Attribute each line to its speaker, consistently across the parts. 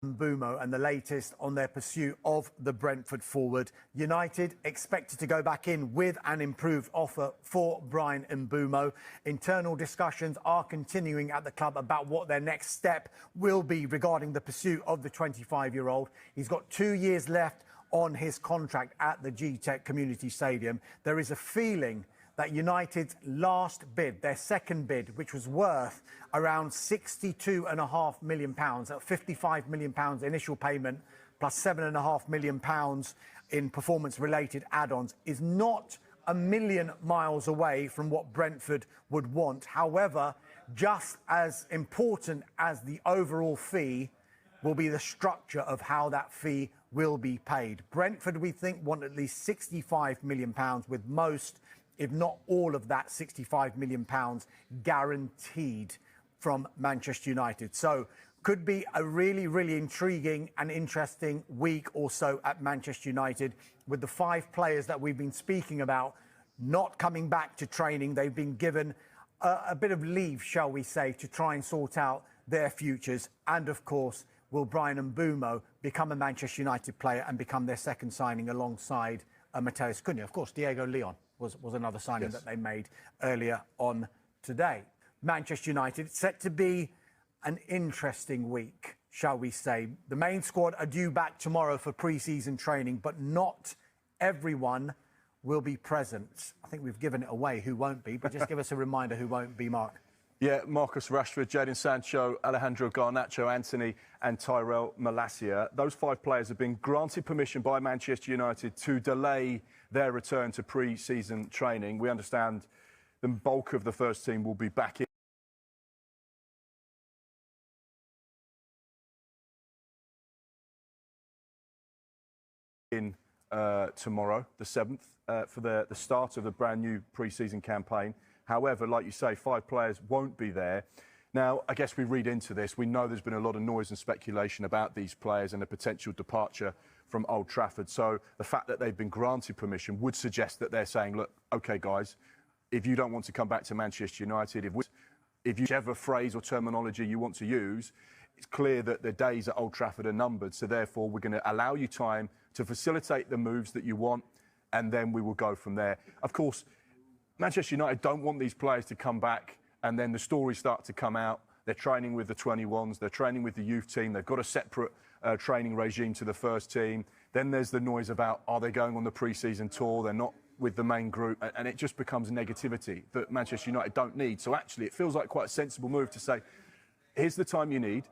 Speaker 1: Mbeumo and the latest on their pursuit of the Brentford forward. United expected to go back in with an improved offer for Bryan Mbeumo. Internal discussions are continuing at the club about what their next step will be regarding the pursuit of the 25-year-old. He's got 2 years left on his contract at the G-Tech Community Stadium. There is a feeling that United's last bid, their second bid, which was worth around £62.5 million, at £55 million initial payment, plus £7.5 million in performance-related add-ons, is not a million miles away from what Brentford would want. However, just as important as the overall fee will be the structure of how that fee will be paid. Brentford, we think, want at least £65 million, with most, if not all of that £65 million guaranteed from Manchester United. So could be a really, really intriguing and interesting week or so at Manchester United, with the 5 players that we've been speaking about not coming back to training. They've been given a bit of leave, shall we say, to try and sort out their futures. And of course, will Bryan Mbeumo become a Manchester United player and become their second signing alongside Matheus Cunha? Of course, Diego Leon was another signing that they made earlier on today. Manchester United, set to be an interesting week, shall we say. The main squad are due back tomorrow for pre-season training, but not everyone will be present. I think we've given it away who won't be, but just give us a reminder who won't be, Mark.
Speaker 2: Yeah, Marcus Rashford, Jadon Sancho, Alejandro Garnacho, Anthony and Tyrell Malacia. Those 5 players have been granted permission by Manchester United to delay their return to pre-season training. We understand the bulk of the first team will be back in tomorrow, the 7th, for the start of the brand new pre-season campaign. However, like you say, 5 players won't be there. Now, I guess we read into this. We know there's been a lot of noise and speculation about these players and a potential departure from Old Trafford. So the fact that they've been granted permission would suggest that they're saying, look, OK, guys, if you don't want to come back to Manchester United, if whichever phrase or terminology you want to use, it's clear that the days at Old Trafford are numbered. So therefore, we're going to allow you time to facilitate the moves that you want, and then we will go from there. Of course, Manchester United don't want these players to come back and then the stories start to come out. They're training with the 21s, they're training with the youth team, they've got a separate training regime to the first team. Then there's the noise about, are they going on the pre-season tour? They're not with the main group, and it just becomes negativity that Manchester United don't need. So actually, it feels like quite a sensible move to say, here's the time you need,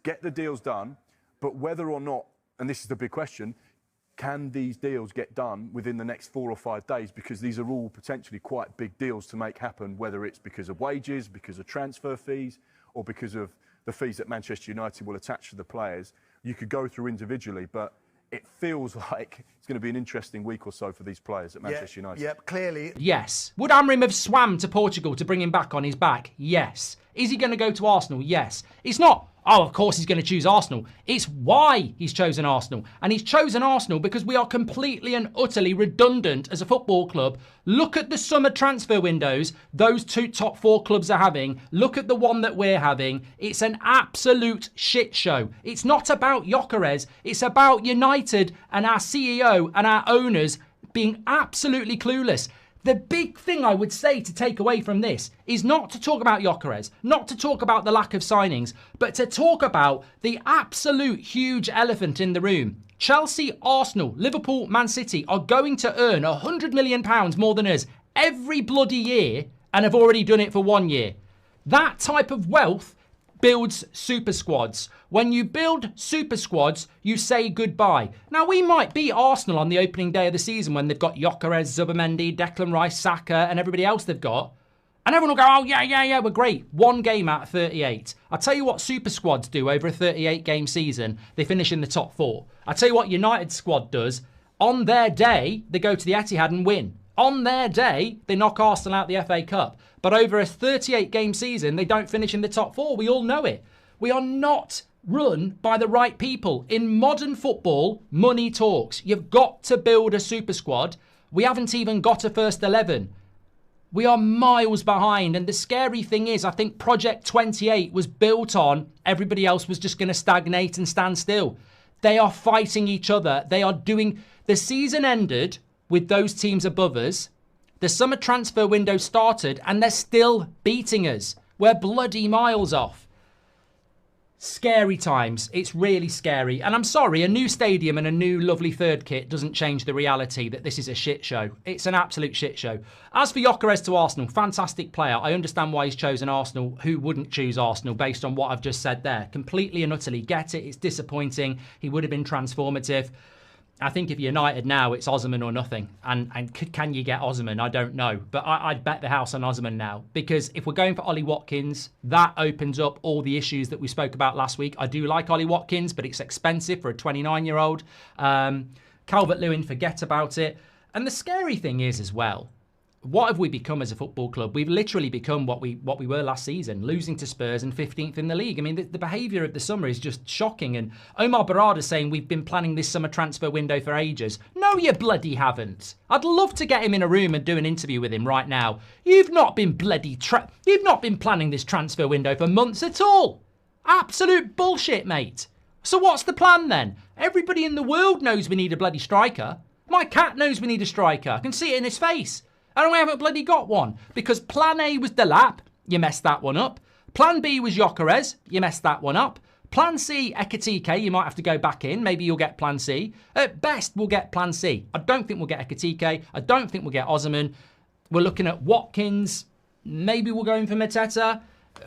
Speaker 2: get the deals done, but whether or not, and this is the big question, can these deals get done within the next 4 or 5 days? Because these are all potentially quite big deals to make happen, whether it's because of wages, because of transfer fees, or because of the fees that Manchester United will attach to the players. You could go through individually, but it feels like it's going to be an interesting week or so for these players at Manchester United.
Speaker 1: Yep, clearly.
Speaker 3: Yes. Would Amrim have swam to Portugal to bring him back on his back? Yes. Is he going to go to Arsenal? Yes. It's not, oh, of course he's going to choose Arsenal. It's why he's chosen Arsenal. And he's chosen Arsenal because we are completely and utterly redundant as a football club. Look at the summer transfer windows those 2 top 4 clubs are having. Look at the one that we're having. It's an absolute shit show. It's not about Gyökeres. It's about United and our CEO and our owners being absolutely clueless. The big thing I would say to take away from this is not to talk about Gyökeres, not to talk about the lack of signings, but to talk about the absolute huge elephant in the room. Chelsea, Arsenal, Liverpool, Man City are going to earn £100 million more than us every bloody year and have already done it for 1 year. That type of wealth builds super squads. When you build super squads, you say goodbye. Now, we might beat Arsenal on the opening day of the season when they've got Gyökeres, Zubimendi, Declan Rice, Saka and everybody else they've got. And everyone will go, oh, yeah, we're great. 1 game out of 38. I'll tell you what super squads do over a 38-game season. They finish in the top 4. I'll tell you what United squad does. On their day, they go to the Etihad and win. On their day, they knock Arsenal out the FA Cup. But over a 38-game season, they don't finish in the top 4. We all know it. We are not run by the right people. In modern football, money talks. You've got to build a super squad. We haven't even got a first 11. We are miles behind. And the scary thing is, I think Project 28 was built on everybody else was just going to stagnate and stand still. They are fighting each other. They are doing... The season ended with those teams above us. The summer transfer window started and they're still beating us. We're bloody miles off. Scary times. It's really scary. And I'm sorry, a new stadium and a new lovely third kit doesn't change the reality that this is a shit show. It's an absolute shit show. As for Gyökeres to Arsenal, fantastic player. I understand why he's chosen Arsenal. Who wouldn't choose Arsenal based on what I've just said there? Completely and utterly get it. It's disappointing. He would have been transformative. I think if United now, it's Osimhen or nothing. And can you get Osimhen? I don't know. But I'd bet the house on Osimhen now. Because if we're going for Ollie Watkins, that opens up all the issues that we spoke about last week. I do like Ollie Watkins, but it's expensive for a 29-year-old. Calvert-Lewin, forget about it. And the scary thing is as well, what have we become as a football club? We've literally become what we were last season, losing to Spurs and 15th in the league. I mean, the behaviour of the summer is just shocking. And Omar Barada's saying we've been planning this summer transfer window for ages. No, you bloody haven't. I'd love to get him in a room and do an interview with him right now. You've not been you've not been planning this transfer window for months at all. Absolute bullshit, mate. So what's the plan then? Everybody in the world knows we need a bloody striker. My cat knows we need a striker. I can see it in his face. And we haven't bloody got one. Because plan A was Delap. You messed that one up. Plan B was Gyökeres. You messed that one up. Plan C, Ekitike. You might have to go back in. Maybe you'll get plan C. At best, we'll get plan C. I don't think we'll get Ekitike. I don't think we'll get Osimhen. We're looking at Watkins. Maybe we'll go in for Mateta.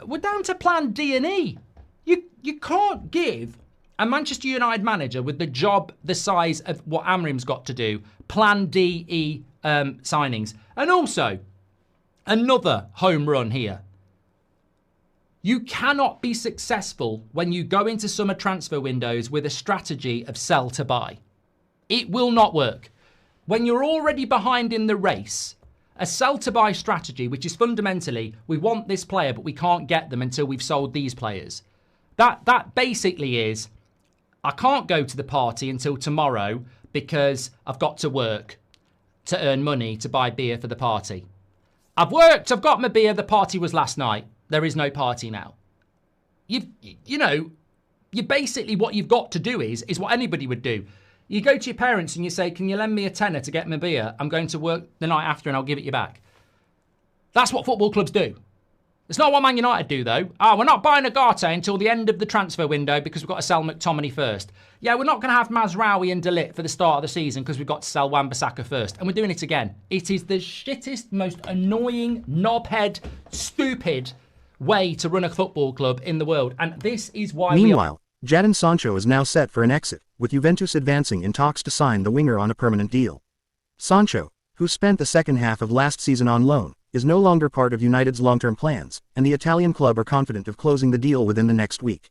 Speaker 3: We're down to plan D and E. You can't give a Manchester United manager with the job the size of what Amrim's got to do plan D, E signings. And also, another home run here. You cannot be successful when you go into summer transfer windows with a strategy of sell to buy. It will not work. When you're already behind in the race, a sell to buy strategy, which is fundamentally, we want this player, but we can't get them until we've sold these players. That basically is, I can't go to the party until tomorrow because I've got to work to earn money to buy beer for the party. I've worked, I've got my beer, the party was last night. There is no party now. You basically, what you've got to do is what anybody would do. You go to your parents and you say, can you lend me a tenner to get my beer? I'm going to work the night after and I'll give it you back. That's what football clubs do. It's not what Man United do, though. We're not buying Agate until the end of the transfer window because we've got to sell McTominay first. Yeah, we're not going to have Mazraoui and De Ligt for the start of the season because we've got to sell Wan-Bissaka first. And we're doing it again. It is the shittest, most annoying, knobhead, stupid way to run a football club in the world. And this is why
Speaker 4: Meanwhile, Jadon Sancho is now set for an exit, with Juventus advancing in talks to sign the winger on a permanent deal. Sancho, who spent the second half of last season on loan, is no longer part of United's long-term plans, and the Italian club are confident of closing the deal within the next week.